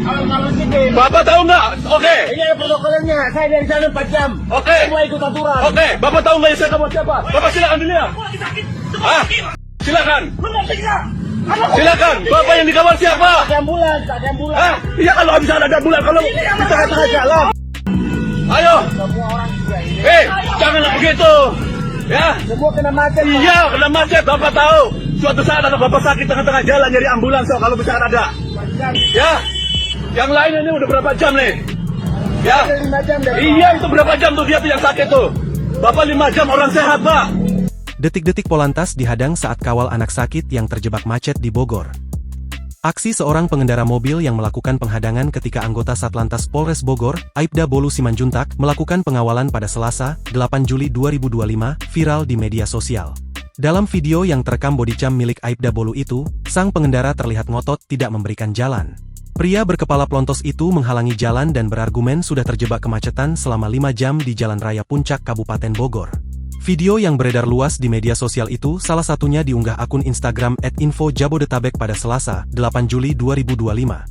Kalau gitu. Bapak tahu nggak? Oke. Ini ada protokolnya. Saya dari sana 4 jam. Oke. Semua ikut aturan. Oke. Bapak tahu nggak saya kamu siapa? Bapak silakan dilihat. Ah, silakan. Silakan. Bapak yang dikawal siapa? Ada ambulans, ada ambulans. Ah, iya kalau bisa ada ambulans kalau di tengah-tengah jalan. Ayo. Semua orang juga ini. Janganlah begitu. Ya. Semua kena macet. Pak. Iya, kena macet. Bapak tahu. Suatu saat ada bapak sakit tengah-tengah jalan nyari ambulans. So, kalau bisa ada. 4 jam. Ya. Yang lain ini udah berapa jam nih? Ya. Ada 5 jam dari. Iya, itu berapa jam tuh dia tuh yang sakit tuh? Bapak 5 jam orang sehat, Pak. Detik-detik Polantas dihadang saat kawal anak sakit yang terjebak macet di Bogor. Aksi seorang pengendara mobil yang melakukan penghadangan ketika anggota Satlantas Polres Bogor, Aibda Bolu Simanjuntak, melakukan pengawalan pada Selasa, 8 Juli 2025, viral di media sosial. Dalam video yang terekam bodycam milik Aibda Bolu itu, sang pengendara terlihat ngotot tidak memberikan jalan. Pria berkepala plontos itu menghalangi jalan dan berargumen sudah terjebak kemacetan selama 5 jam di Jalan Raya Puncak Kabupaten Bogor. Video yang beredar luas di media sosial itu salah satunya diunggah akun Instagram @infojabodetabek pada Selasa, 8 Juli 2025.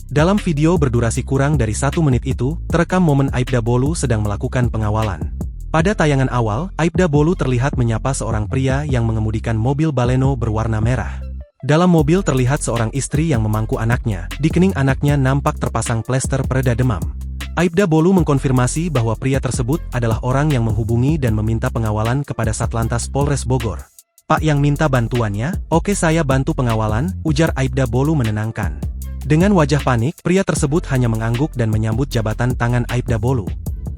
Dalam video berdurasi kurang dari 1 menit itu, terekam momen Aibda Bolu sedang melakukan pengawalan. Pada tayangan awal, Aibda Bolu terlihat menyapa seorang pria yang mengemudikan mobil Baleno berwarna merah. Dalam mobil terlihat seorang istri yang memangku anaknya, di kening anaknya nampak terpasang plester pereda demam. Aibda Bolu mengkonfirmasi bahwa pria tersebut adalah orang yang menghubungi dan meminta pengawalan kepada Satlantas Polres Bogor. Pak yang minta bantuannya? Oke saya bantu pengawalan, ujar Aibda Bolu menenangkan. Dengan wajah panik, pria tersebut hanya mengangguk dan menyambut jabatan tangan Aibda Bolu.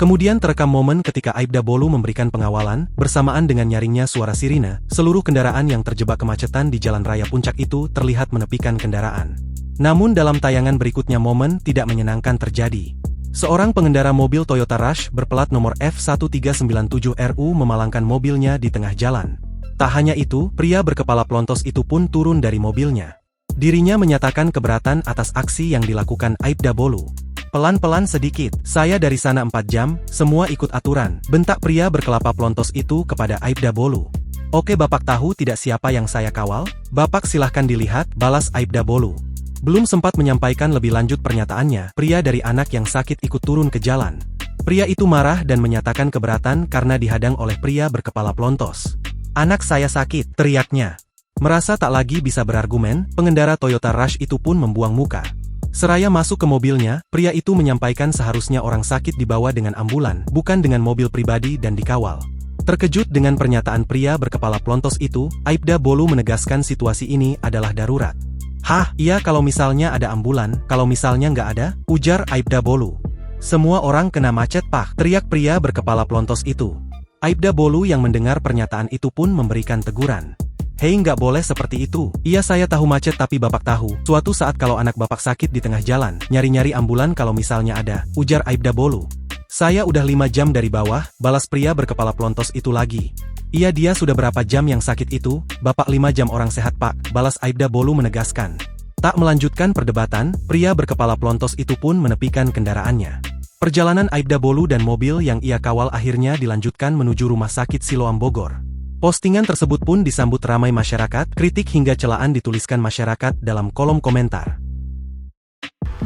Kemudian terekam momen ketika Aibda Bolu memberikan pengawalan, bersamaan dengan nyaringnya suara sirine, seluruh kendaraan yang terjebak kemacetan di Jalan Raya Puncak itu terlihat menepikan kendaraan. Namun dalam tayangan berikutnya momen tidak menyenangkan terjadi. Seorang pengendara mobil Toyota Rush berplat nomor F1397RU memalangkan mobilnya di tengah jalan. Tak hanya itu, pria berkepala plontos itu pun turun dari mobilnya. Dirinya menyatakan keberatan atas aksi yang dilakukan Aibda Bolu. Pelan-pelan sedikit, saya dari sana 4 jam, semua ikut aturan, bentak pria berkelapa plontos itu kepada Aibda Bolu. Oke bapak tahu tidak siapa yang saya kawal? Bapak silahkan dilihat, balas Aibda Bolu. Belum sempat menyampaikan lebih lanjut pernyataannya, pria dari anak yang sakit ikut turun ke jalan. Pria itu marah dan menyatakan keberatan karena dihadang oleh pria berkepala plontos. Anak saya sakit, teriaknya. Merasa tak lagi bisa berargumen, pengendara Toyota Rush itu pun membuang muka. Seraya masuk ke mobilnya, pria itu menyampaikan seharusnya orang sakit dibawa dengan ambulan, bukan dengan mobil pribadi dan dikawal. Terkejut dengan pernyataan pria berkepala plontos itu, Aibda Bolu menegaskan situasi ini adalah darurat. Hah, iya kalau misalnya ada ambulan, kalau misalnya nggak ada, ujar Aibda Bolu. Semua orang kena macet pak, teriak pria berkepala plontos itu. Aibda Bolu yang mendengar pernyataan itu pun memberikan teguran. Hei nggak boleh seperti itu, iya saya tahu macet tapi bapak tahu, suatu saat kalau anak bapak sakit di tengah jalan, nyari-nyari ambulan kalau misalnya ada, ujar Aibda Bolu. Saya udah 5 jam dari bawah, balas pria berkepala plontos itu lagi. Iya dia sudah berapa jam yang sakit itu, bapak 5 jam orang sehat pak, balas Aibda Bolu menegaskan. Tak melanjutkan perdebatan, pria berkepala plontos itu pun menepikan kendaraannya. Perjalanan Aibda Bolu dan mobil yang ia kawal akhirnya dilanjutkan menuju Rumah Sakit Siloam Bogor. Postingan tersebut pun disambut ramai masyarakat, kritik hingga celaan dituliskan masyarakat dalam kolom komentar.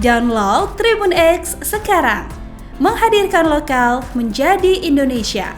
Download Tribun X sekarang, menghadirkan lokal menjadi Indonesia.